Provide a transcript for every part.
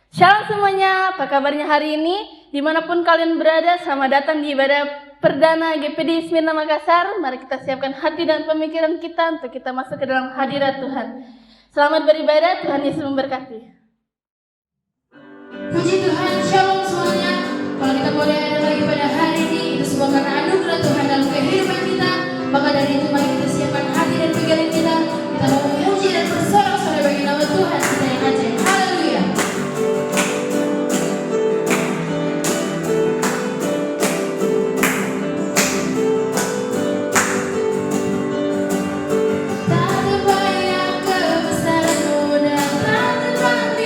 Shalom semuanya, apa kabarnya hari ini? Dimanapun kalian berada, selamat datang di ibadah perdana GPD Smyrna Makassar. Mari kita siapkan hati dan pemikiran kita untuk kita masuk ke dalam hadirat Tuhan. Selamat beribadah, Tuhan Yesus memberkati. Puji Tuhan, shalom semuanya. Kalau kita boleh ada lagi pada hari ini, itu semua karena anugerah Tuhan dalam kehidupan kita. Maka dari itu mari kita siapkan hati dan pikiran kita. Kita mau memuji dan bersorak-sorai bagi nama Tuhan kita yang ajaib. Haleluya. Tak terbayang kebesaran-Mu dan tak terbayang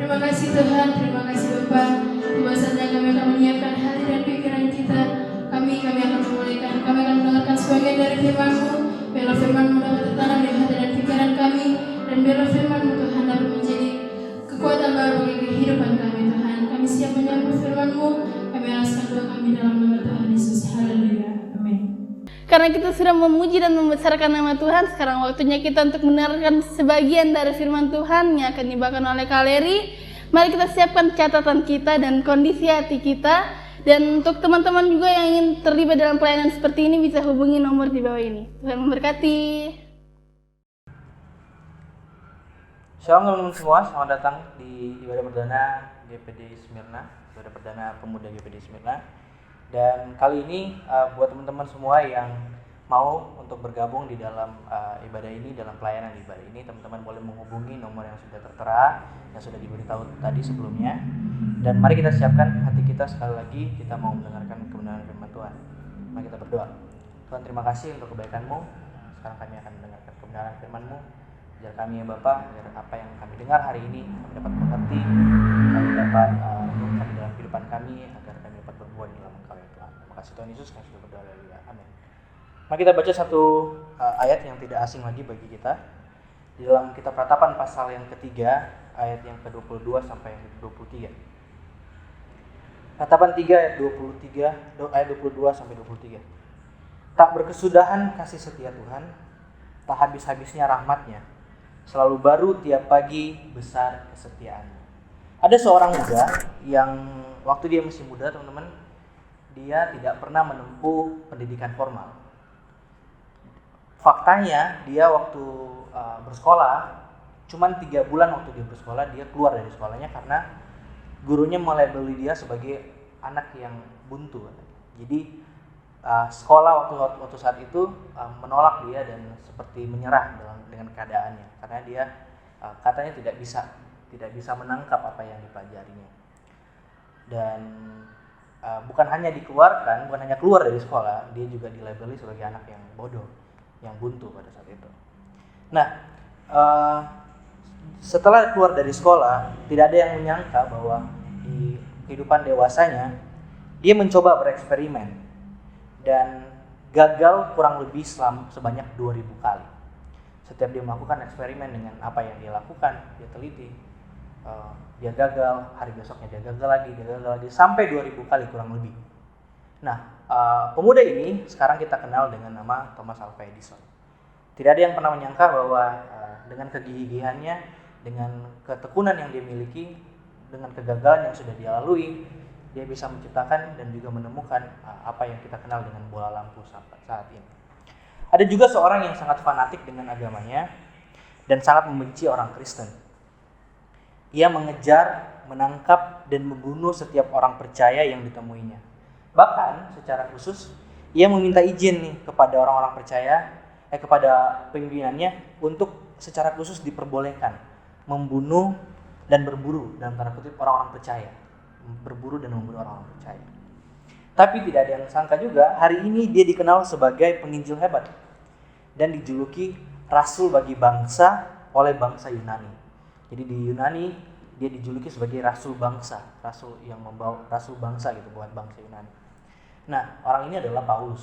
Terima kasih Tuhan, terima kasih Bapa. Tiba saatnya kami akan menyiapkan hati dan pikiran kita. Kami akan memulaikan, kami akan mendengarkan sebagian dari firman-Mu. Biarlah firman-Mu dapat tertanam di hati dan pikiran kami, dan biarlah firman-Mu Tuhan dapat menjadi kekuatan baru bagi kehidupan kami Tuhan. Kami siap menyambut firman-Mu. Kami alaskan doa kami dalam nama Tuhan Yesus. Haleluya. Amin. Karena kita sudah memuji dan membesarkan nama Tuhan, sekarang waktunya kita untuk mendengarkan sebagian dari firman Tuhan yang akan dibawakan oleh Kaleri. Mari kita siapkan catatan kita dan kondisi hati kita. Dan untuk teman-teman juga yang ingin terlibat dalam pelayanan seperti ini, bisa hubungi nomor di bawah ini. Tuhan memberkati. Shalom teman-teman semua, selamat datang di ibadah perdana GPD Smyrna, ibadah perdana pemuda GPD Smyrna. Dan kali ini buat teman-teman semua yang mau untuk bergabung di dalam ibadah ini, dalam pelayanan di ibadah ini, teman-teman boleh menghubungi nomor yang sudah tertera, yang sudah diberitahu tadi sebelumnya. Dan mari kita siapkan hati kita sekali lagi, kita mau mendengarkan kebenaran firman Tuhan. Mari kita berdoa. Tuhan, terima kasih untuk kebaikan-Mu. Sekarang kami akan mendengarkan kebenaran firman-Mu. Ajar kami ya Bapa, agar apa yang kami dengar hari ini kami dapat mengerti, kami dapat menemukan dalam kehidupan kami, agar kami dapat berbuat dalam Engkau ya Tuhan. Terima kasih Tuhan Yesus, kami sudah berdoa. Haleluya. Amin. Mari kita baca satu ayat yang tidak asing lagi bagi kita. Di dalam kitab Ratapan pasal yang ketiga, ayat yang ke-22 sampai yang ke-23. Ratapan 3 ayat 23, ayat 22 sampai 23. Tak berkesudahan kasih setia Tuhan, tak habis-habisnya rahmat-Nya. Selalu baru tiap pagi, besar kesetiaan-Nya. Ada seorang muda yang waktu dia masih muda, teman-teman, dia tidak pernah menempuh pendidikan formal. Faktanya dia waktu bersekolah, cuman 3 bulan waktu dia bersekolah, dia keluar dari sekolahnya karena gurunya melabeli dia sebagai anak yang buntu. Jadi sekolah waktu saat itu menolak dia dan seperti menyerah dengan keadaannya, karena dia katanya tidak bisa menangkap apa yang dipelajarinya. Dan bukan hanya dikeluarkan, bukan hanya keluar dari sekolah, dia juga dilabeli sebagai anak yang bodoh, yang buntu pada saat itu. Nah, setelah keluar dari sekolah, tidak ada yang menyangka bahwa di kehidupan dewasanya dia mencoba bereksperimen dan gagal kurang lebih sebanyak 2000 kali. Setiap dia melakukan eksperimen dengan apa yang dia lakukan, dia teliti, dia gagal, hari besoknya dia gagal lagi, sampai 2000 kali kurang lebih. Nah, pemuda ini sekarang kita kenal dengan nama Thomas Alva Edison. Tidak ada yang pernah menyangka bahwa dengan kegigihannya, dengan ketekunan yang dia miliki, dengan kegagalan yang sudah dia lalui, dia bisa menciptakan dan juga menemukan apa yang kita kenal dengan bola lampu saat ini. Ada juga seorang yang sangat fanatik dengan agamanya dan sangat membenci orang Kristen. Ia mengejar, menangkap, dan membunuh setiap orang percaya yang ditemuinya. Bahkan secara khusus, ia meminta izin nih kepada orang-orang percaya, kepada pimpinannya untuk secara khusus diperbolehkan membunuh dan berburu, dalam tanda kutip, orang-orang percaya. Berburu dan membunuh orang-orang percaya. Tapi tidak ada yang sangka juga, hari ini dia dikenal sebagai penginjil hebat dan dijuluki rasul bagi bangsa oleh bangsa Yunani. Jadi di Yunani dia dijuluki sebagai rasul bangsa, rasul yang membawa rasul bangsa gitu buat bangsa Yunani. Nah, orang ini adalah Paulus.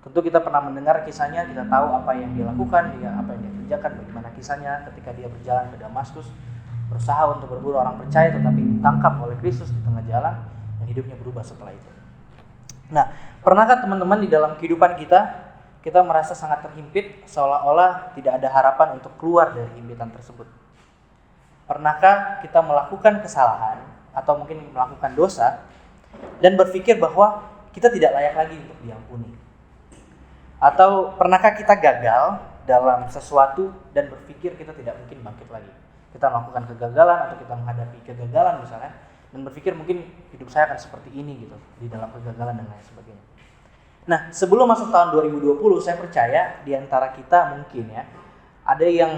Tentu kita pernah mendengar kisahnya, kita tahu apa yang dia lakukan, apa yang dia kerjakan, bagaimana kisahnya ketika dia berjalan ke Damaskus, berusaha untuk berburu orang percaya, tetapi ditangkap oleh Kristus di tengah jalan dan hidupnya berubah setelah itu. Nah, pernahkah teman-teman di dalam kehidupan kita merasa sangat terhimpit, seolah-olah tidak ada harapan untuk keluar dari himpitan tersebut? Pernahkah kita melakukan kesalahan atau mungkin melakukan dosa dan berpikir bahwa kita tidak layak lagi untuk diampuni? Atau pernahkah kita gagal dalam sesuatu dan berpikir kita tidak mungkin bangkit lagi? Kita melakukan kegagalan atau kita menghadapi kegagalan misalnya, dan berpikir mungkin hidup saya akan seperti ini gitu, di dalam kegagalan dan lain sebagainya. Nah, sebelum masuk tahun 2020, saya percaya di antara kita mungkin ya, ada yang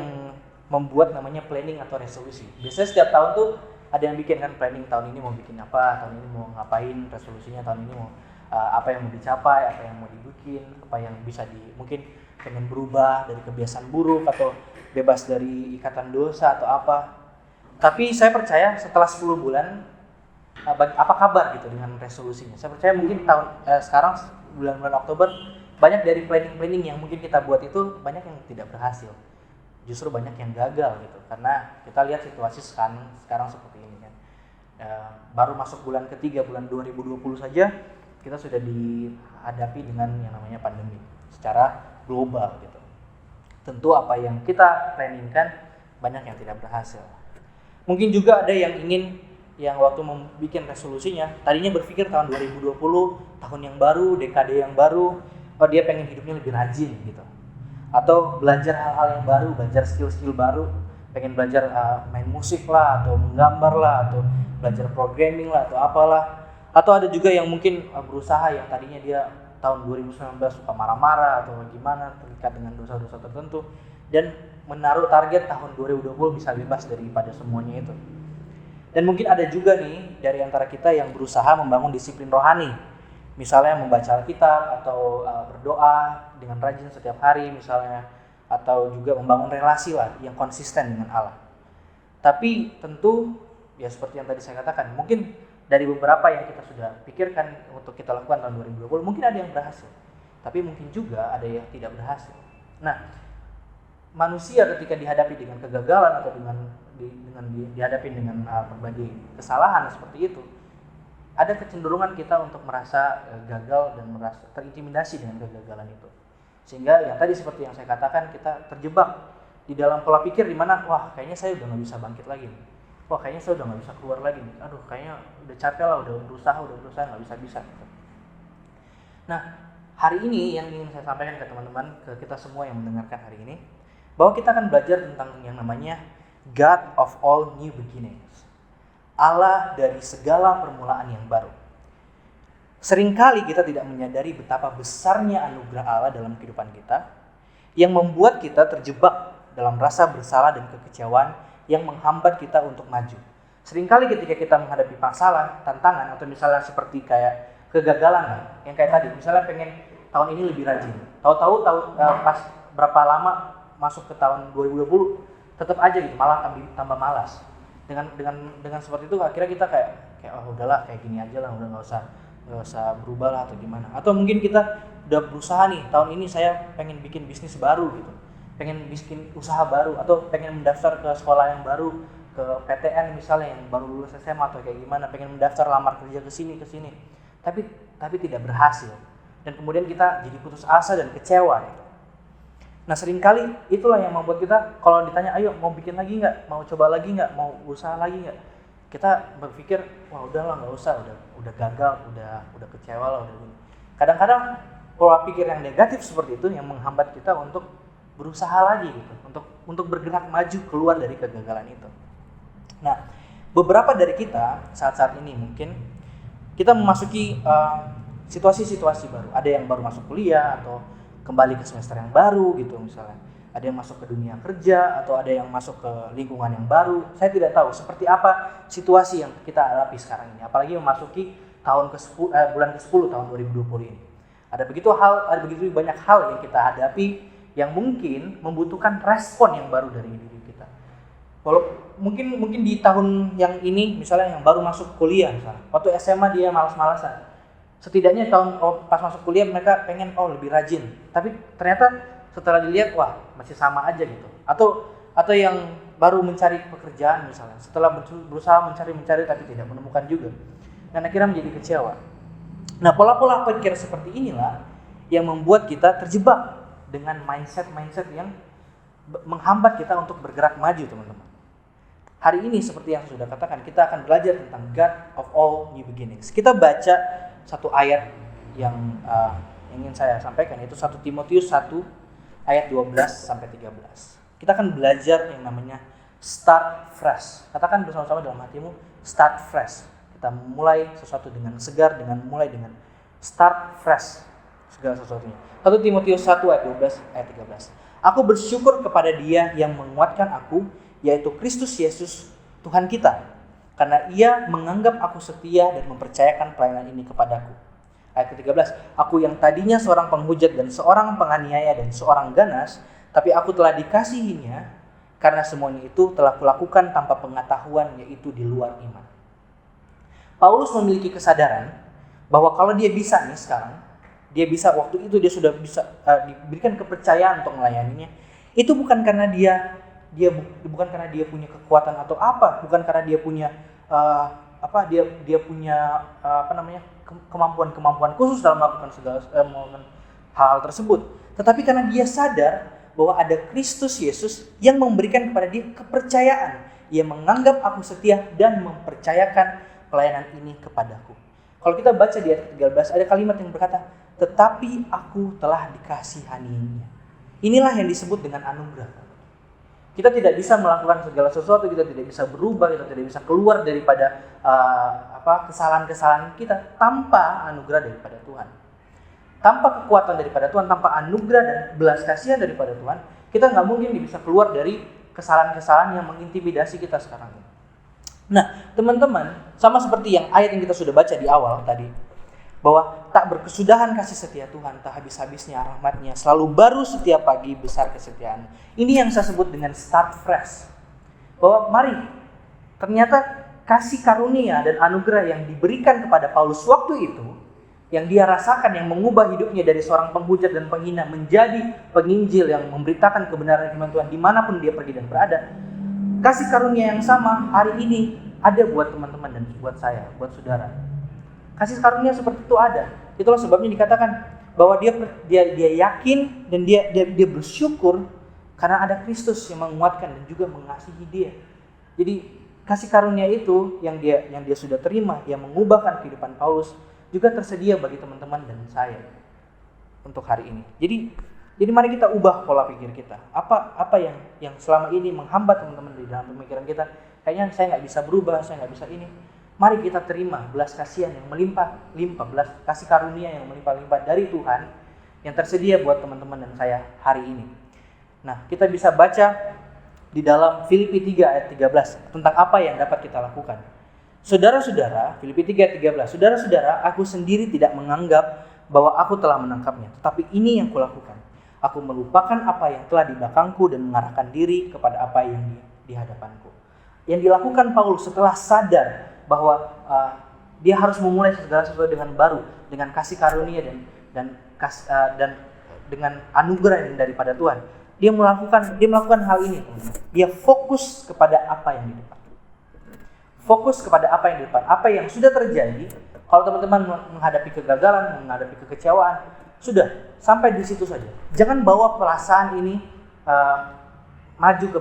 membuat namanya planning atau resolusi. Biasanya setiap tahun tuh ada yang bikin kan planning, tahun ini mau bikin apa, tahun ini mau ngapain, resolusinya tahun ini mau apa yang mau dicapai, apa yang mau dibikin, apa yang bisa mungkin pengen berubah dari kebiasaan buruk atau bebas dari ikatan dosa atau apa. Tapi saya percaya setelah 10 bulan, apa kabar gitu dengan resolusinya? Saya percaya mungkin sekarang bulan-bulan Oktober, banyak dari planning yang mungkin kita buat itu banyak yang tidak berhasil. Justru banyak yang gagal gitu. Karena kita lihat situasi sekarang seperti ini kan. Baru masuk bulan ketiga, bulan 2020 saja, kita sudah dihadapi dengan yang namanya pandemi secara global gitu. Tentu apa yang kita planningkan banyak yang tidak berhasil. Mungkin juga ada yang ingin yang waktu membuat resolusinya, tadinya berpikir tahun 2020, tahun yang baru, dekade yang baru, dia pengen hidupnya lebih rajin gitu. Atau belajar hal-hal yang baru, belajar skill-skill baru, pengen belajar main musik lah, atau menggambar lah, atau belajar programming lah, atau apalah. Atau ada juga yang mungkin berusaha yang tadinya dia tahun 2019 suka marah-marah atau gimana, terikat dengan dosa-dosa tertentu, dan menaruh target tahun 2020 bisa bebas daripada semuanya itu. Dan mungkin ada juga nih dari antara kita yang berusaha membangun disiplin rohani, misalnya membaca Alkitab atau berdoa dengan rajin setiap hari misalnya, atau juga membangun relasi lah yang konsisten dengan Allah. Tapi tentu ya seperti yang tadi saya katakan, mungkin dari beberapa yang kita sudah pikirkan untuk kita lakukan tahun 2020 mungkin ada yang berhasil, tapi mungkin juga ada yang tidak berhasil. Nah, manusia ketika dihadapi dengan kegagalan atau dihadapi dengan berbagai kesalahan seperti itu, ada kecenderungan kita untuk merasa gagal dan merasa terintimidasi dengan kegagalan itu. Sehingga yang tadi seperti yang saya katakan, kita terjebak di dalam pola pikir di mana wah kayaknya saya udah nggak bisa bangkit lagi nih. Wah kayaknya saya udah nggak bisa keluar lagi nih. Aduh kayaknya udah capek lah, udah berusaha nggak bisa. Nah, hari ini yang ingin saya sampaikan ke teman-teman, ke kita semua yang mendengarkan hari ini, bahwa kita akan belajar tentang yang namanya God of all new beginnings, Allah dari segala permulaan yang baru. Seringkali kita tidak menyadari betapa besarnya anugerah Allah dalam kehidupan kita, yang membuat kita terjebak dalam rasa bersalah dan kekecewaan yang menghambat kita untuk maju. Seringkali ketika kita menghadapi masalah, tantangan, atau misalnya seperti kayak kegagalan yang kayak tadi, misalnya pengen tahun ini lebih rajin, tahu-tahu pas berapa lama masuk ke tahun 2020 tetap aja gitu, malah tambah malas. Dengan seperti itu akhirnya kita kayak oh udahlah kayak gini aja lah, udah nggak usah berubah lah atau gimana. Atau mungkin kita udah berusaha nih, tahun ini saya pengen bikin bisnis baru gitu, pengen bikin usaha baru, atau pengen mendaftar ke sekolah yang baru, ke PTN misalnya yang baru lulus SMA atau kayak gimana, pengen mendaftar lamar kerja ke sini tapi tidak berhasil, dan kemudian kita jadi putus asa dan kecewa gitu. Nah seringkali itulah yang membuat kita kalau ditanya ayo mau bikin lagi nggak, mau coba lagi nggak, mau usaha lagi nggak, kita berpikir wah udahlah nggak usah, udah gagal, udah kecewa lah, udah gini. Kadang-kadang pola pikir yang negatif seperti itu yang menghambat kita untuk berusaha lagi gitu, untuk bergerak maju keluar dari kegagalan itu. Nah beberapa dari kita saat-saat ini mungkin kita memasuki situasi-situasi baru. Ada yang baru masuk kuliah atau kembali ke semester yang baru gitu misalnya. Ada yang masuk ke dunia kerja atau ada yang masuk ke lingkungan yang baru. Saya tidak tahu seperti apa situasi yang kita hadapi sekarang ini. Apalagi memasuki bulan ke-10 tahun 2020 ini. Ada begitu banyak hal yang kita hadapi yang mungkin membutuhkan respon yang baru dari diri kita. Walau mungkin di tahun yang ini misalnya yang baru masuk kuliah misalnya. Waktu SMA dia malas-malasan. Setidaknya pas masuk kuliah mereka pengen lebih rajin, tapi ternyata setelah dilihat wah masih sama aja gitu. Atau yang baru mencari pekerjaan misalnya, setelah berusaha mencari tapi tidak menemukan juga, dan akhirnya menjadi kecewa. Nah pola-pola pikir seperti inilah yang membuat kita terjebak dengan mindset yang menghambat kita untuk bergerak maju teman-teman. Hari ini seperti yang sudah katakan, kita akan belajar tentang God of all new beginnings. Kita baca satu ayat yang ingin saya sampaikan, yaitu 1 Timotius 1 ayat 12 sampai 13. Kita akan belajar yang namanya start fresh. Katakan bersama-sama dalam hatimu, start fresh. Kita mulai sesuatu dengan segar, mulai dengan start fresh segala sesuatunya. 1 Timotius 1 ayat 12 ayat 13. Aku bersyukur kepada Dia yang menguatkan aku, yaitu Kristus Yesus Tuhan kita, karena Ia menganggap aku setia dan mempercayakan pelayanan ini kepadaku. Ayat ke-13, aku yang tadinya seorang penghujat dan seorang penganiaya dan seorang ganas, tapi aku telah dikasihinya karena semuanya itu telah kulakukan tanpa pengetahuan, yaitu di luar iman. Paulus memiliki kesadaran bahwa kalau dia bisa nih sekarang, dia bisa waktu itu dia sudah bisa diberikan kepercayaan untuk melayaninya. Itu bukan karena bukan karena dia punya kekuatan atau apa, bukan karena dia punya kemampuan khusus dalam melakukan hal tersebut, tetapi karena dia sadar bahwa ada Kristus Yesus yang memberikan kepada dia kepercayaan. Ia menganggap aku setia dan mempercayakan pelayanan ini kepadaku. Kalau kita baca di ayat 13 ada kalimat yang berkata, tetapi aku telah dikasihaninya. Inilah yang disebut dengan anugerah. Kita tidak bisa melakukan segala sesuatu, kita tidak bisa berubah, kita tidak bisa keluar daripada kesalahan-kesalahan kita tanpa anugerah daripada Tuhan. Tanpa kekuatan daripada Tuhan, tanpa anugerah dan belas kasihan daripada Tuhan, kita nggak mungkin bisa keluar dari kesalahan-kesalahan yang mengintimidasi kita sekarang ini. Nah, teman-teman, sama seperti yang ayat yang kita sudah baca di awal tadi, bahwa tak berkesudahan kasih setia Tuhan, tak habis-habisnya rahmatnya, selalu baru setiap pagi besar kesetiaan. Ini yang saya sebut dengan start fresh. Bahwa mari, ternyata kasih karunia dan anugerah yang diberikan kepada Paulus waktu itu, yang dia rasakan, yang mengubah hidupnya dari seorang penghujat dan penghina menjadi penginjil yang memberitakan kebenaran firman Tuhan dimanapun dia pergi dan berada. Kasih karunia yang sama hari ini ada buat teman-teman dan buat saya, buat saudara. Kasih karunia seperti itu ada. Itulah sebabnya dikatakan bahwa dia yakin dan dia bersyukur karena ada Kristus yang menguatkan dan juga mengasihi dia. Jadi kasih karunia itu yang dia sudah terima, yang mengubahkan kehidupan Paulus, juga tersedia bagi teman-teman dan saya untuk hari ini. Jadi mari kita ubah pola pikir kita. Apa yang selama ini menghambat teman-teman di dalam pemikiran kita? Kayaknya saya nggak bisa berubah, saya nggak bisa ini. Mari kita terima belas kasihan yang melimpah-limpah, belas kasih karunia yang melimpah-limpah dari Tuhan yang tersedia buat teman-teman dan saya hari ini. Nah, kita bisa baca di dalam Filipi 3 ayat 13 tentang apa yang dapat kita lakukan. Saudara-saudara, Filipi 3 ayat 13, saudara-saudara, aku sendiri tidak menganggap bahwa aku telah menangkapnya, tetapi ini yang kulakukan. Aku melupakan apa yang telah di belakangku dan mengarahkan diri kepada apa yang di hadapanku. Yang dilakukan Paulus setelah sadar bahwa dia harus memulai segala sesuatu dengan baru, dengan kasih karunia dan dengan anugerah yang daripada Tuhan. Dia melakukan hal ini. Dia fokus kepada apa yang di depan. Fokus kepada apa yang di depan, apa yang sudah terjadi. Kalau teman-teman menghadapi kegagalan, menghadapi kekecewaan, sudah sampai di situ saja. Jangan bawa perasaan ini maju ke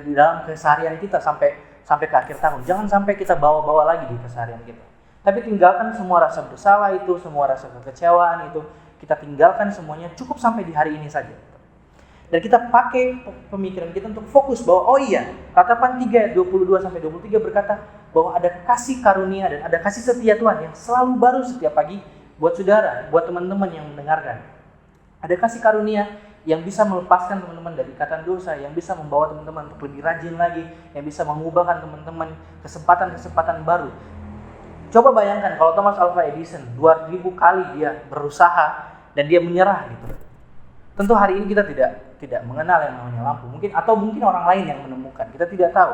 di dalam keseharian kita sampai ke akhir tahun. Jangan sampai kita bawa-bawa lagi di keseharian kita. Tapi tinggalkan semua rasa bersalah itu, semua rasa kekecewaan itu, kita tinggalkan semuanya, cukup sampai di hari ini saja. Dan kita pakai pemikiran kita untuk fokus bahwa oh iya, Ratapan 3 ayat 22 sampai 23 berkata bahwa ada kasih karunia dan ada kasih setia Tuhan yang selalu baru setiap pagi buat saudara, buat teman-teman yang mendengarkan. Ada kasih karunia yang bisa melepaskan teman-teman dari ikatan dosa, yang bisa membawa teman-teman untuk lebih rajin lagi, yang bisa mengubahkan teman-teman kesempatan-kesempatan baru. Coba bayangkan kalau Thomas Alva Edison 2000 kali dia berusaha dan dia menyerah gitu. Tentu hari ini kita tidak mengenal yang namanya lampu, mungkin orang lain yang menemukan, kita tidak tahu.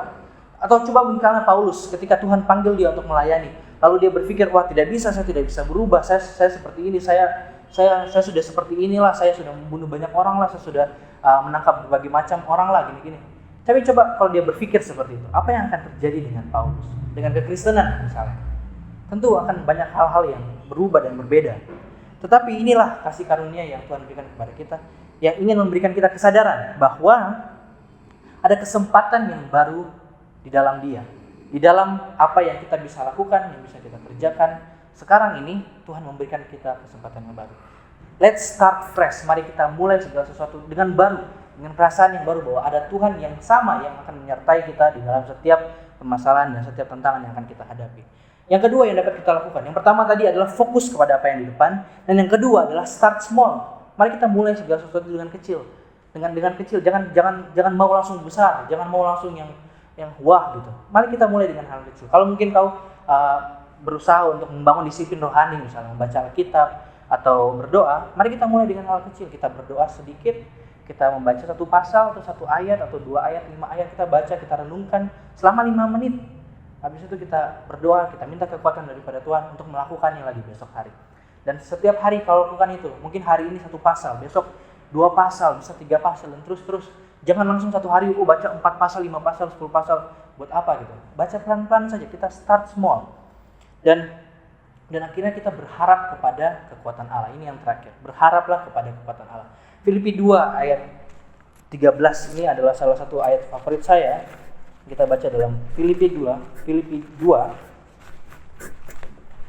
Atau coba misalnya Paulus ketika Tuhan panggil dia untuk melayani, lalu dia berpikir, wah saya tidak bisa berubah, saya seperti ini, saya sudah seperti inilah, saya sudah membunuh banyak orang lah, saya sudah menangkap berbagai macam orang lah, gini-gini. Tapi coba kalau dia berpikir seperti itu, apa yang akan terjadi dengan Paulus? Dengan kekristenan misalnya. Tentu akan banyak hal-hal yang berubah dan berbeda. Tetapi inilah kasih karunia yang Tuhan berikan kepada kita, yang ingin memberikan kita kesadaran bahwa ada kesempatan yang baru di dalam Dia. Di dalam apa yang kita bisa lakukan, yang bisa kita kerjakan. Sekarang ini Tuhan memberikan kita kesempatan yang baru. Let's start fresh. Mari kita mulai segala sesuatu dengan baru, dengan perasaan yang baru bahwa ada Tuhan yang sama yang akan menyertai kita di dalam setiap permasalahan dan setiap tantangan yang akan kita hadapi. Yang kedua yang dapat kita lakukan, yang pertama tadi adalah fokus kepada apa yang di depan, dan yang kedua adalah start small. Mari kita mulai segala sesuatu dengan kecil, dengan kecil. Jangan mau langsung besar, jangan mau langsung yang wah gitu. Mari kita mulai dengan hal kecil. Kalau mungkin kau berusaha untuk membangun disiplin rohani, misalnya membaca Alkitab atau berdoa, mari kita mulai dengan hal kecil. Kita berdoa sedikit, kita membaca satu pasal atau satu ayat atau 2 ayat, 5 ayat kita baca, kita renungkan selama 5 menit. Habis itu kita berdoa, kita minta kekuatan daripada Tuhan untuk melakukannya lagi besok hari. Dan setiap hari kalau lakukan itu, mungkin hari ini 1 pasal, besok 2 pasal, bisa 3 pasal, dan terus. Jangan langsung satu hari baca 4 pasal, 5 pasal, 10 pasal. Buat apa gitu? Baca pelan-pelan saja, kita start small. Dan akhirnya kita berharap kepada kekuatan Allah. Ini yang terakhir, berharaplah kepada kekuatan Allah. Filipi 2 ayat 13 ini adalah salah satu ayat favorit saya. Kita baca dalam Filipi 2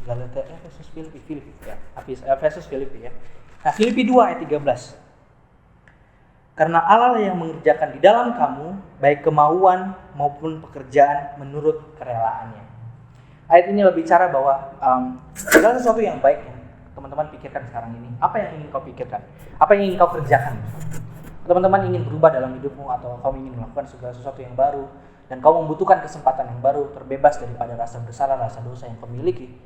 Galatia, Efesus, Filipi ya. Efesus, Filipi ya. Nah, Filipi 2 ayat 13. Karena Allah yang mengerjakan di dalam kamu baik kemauan maupun pekerjaan menurut kerelaannya. Ayat ini berbicara bahwa segala sesuatu yang baik yang teman-teman pikirkan sekarang ini, apa yang ingin kau pikirkan? Apa yang ingin kau kerjakan? Teman-teman ingin berubah dalam hidupmu, atau kau ingin melakukan segala sesuatu yang baru, dan kau membutuhkan kesempatan yang baru, terbebas daripada rasa bersalah, rasa dosa yang kau miliki.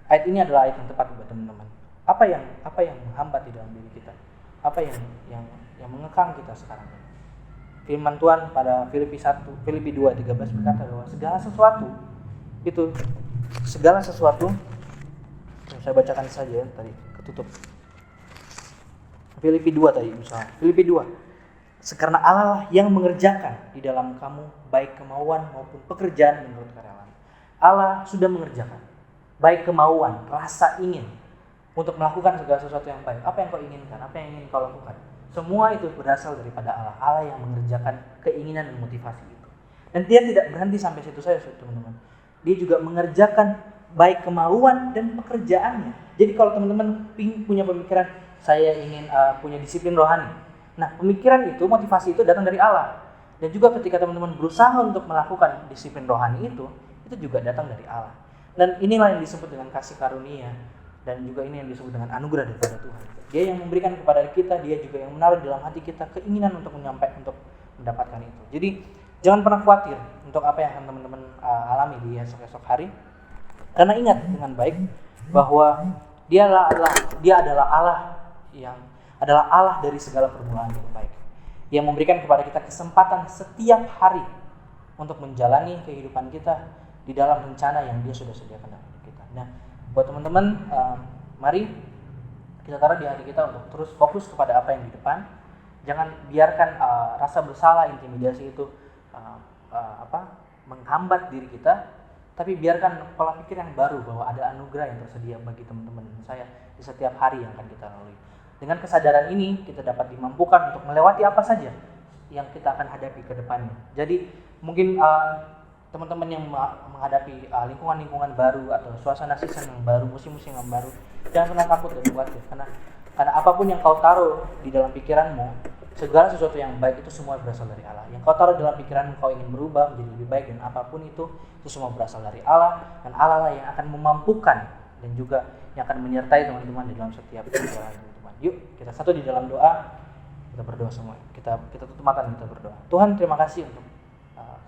Ayat ini adalah ayat yang tepat buat teman-teman. Apa yang menghambat di dalam diri kita? Apa yang mengekang kita sekarang ini? Firman Tuhan pada Filipi 2:13 berkata bahwa segala sesuatu saya bacakan saja tadi ketutup. Filipi 2 tadi misalnya. Filipi 2. Karena Allah yang mengerjakan di dalam kamu baik kemauan maupun pekerjaan menurut kerelaan. Allah sudah mengerjakan baik kemauan, rasa ingin untuk melakukan segala sesuatu yang baik. Apa yang kau inginkan? Apa yang ingin kau lakukan? Semua itu berasal daripada Allah. Allah yang mengerjakan keinginan dan motivasi itu. Dan dia tidak berhenti sampai situ saja, teman-teman. Dia juga mengerjakan baik kemauan dan pekerjaannya. Jadi kalau teman-teman punya pemikiran, saya ingin punya disiplin rohani. Nah, pemikiran itu, motivasi itu datang dari Allah. Dan juga ketika teman-teman berusaha untuk melakukan disiplin rohani itu juga datang dari Allah. Dan inilah yang disebut dengan kasih karunia. Dan juga ini yang disebut dengan anugerah daripada Tuhan. Dia yang memberikan kepada kita, dia juga yang menaruh dalam hati kita keinginan untuk mendapatkan itu. Jadi jangan pernah khawatir untuk apa yang akan teman-teman alami di esok-esok hari. Karena ingat dengan baik bahwa Dia adalah Allah dari segala permulaan yang baik, yang memberikan kepada kita kesempatan setiap hari untuk menjalani kehidupan kita di dalam rencana yang Dia sudah sediakan dalam hidup kita. Nah, buat teman-teman, mari kita taruh di hati kita untuk terus fokus kepada apa yang di depan. Jangan biarkan rasa bersalah, intimidasi itu menghambat diri kita. Tapi biarkan pola pikir yang baru bahwa ada anugerah yang tersedia bagi teman-teman saya di setiap hari yang akan kita lalui. Dengan kesadaran ini kita dapat dimampukan untuk melewati apa saja yang kita akan hadapi ke depannya. Jadi mungkin teman-teman yang menghadapi lingkungan-lingkungan baru atau suasana season yang baru, musim-musim yang baru, jangan pernah takut dan khawatir karena apapun yang kau taruh di dalam pikiranmu, segala sesuatu yang baik itu semua berasal dari Allah. Yang kau taruh dalam pikiranmu, kau ingin berubah menjadi lebih baik dan apapun itu semua berasal dari Allah, dan Allah lah yang akan memampukan dan juga yang akan menyertai teman-teman di dalam setiap perjalanan teman-teman. Yuk kita satu di dalam doa, kita berdoa semua. Kita tutup mata dan kita berdoa. Tuhan, terima kasih untuk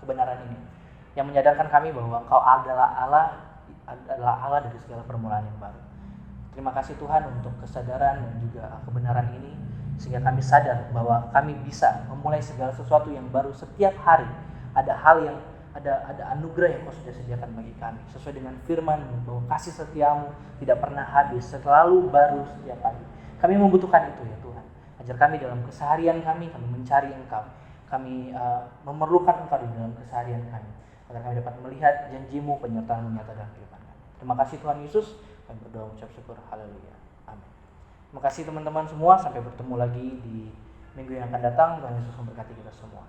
kebenaran ini yang menyadarkan kami bahwa Engkau adalah Allah dari segala permulaan yang baru. Terima kasih Tuhan untuk kesadaran dan juga kebenaran ini, sehingga kami sadar bahwa kami bisa memulai segala sesuatu yang baru setiap hari. Ada anugerah yang Kau sudah sediakan bagi kami, sesuai dengan firman bahwa kasih setiamu tidak pernah habis, selalu baru setiap pagi. Kami membutuhkan itu ya Tuhan. Ajar kami dalam keseharian kami mencari Engkau. Kami memerlukan Engkau di dalam keseharian kami, agar kami dapat melihat janji-Mu, penyertaan nyata dalam kehidupan kami. Terima kasih Tuhan Yesus. Kami berdoa mengucap syukur. Haleluya. Amin. Terima kasih teman-teman semua. Sampai bertemu lagi di minggu yang akan datang. Tuhan Yesus memberkati kita semua.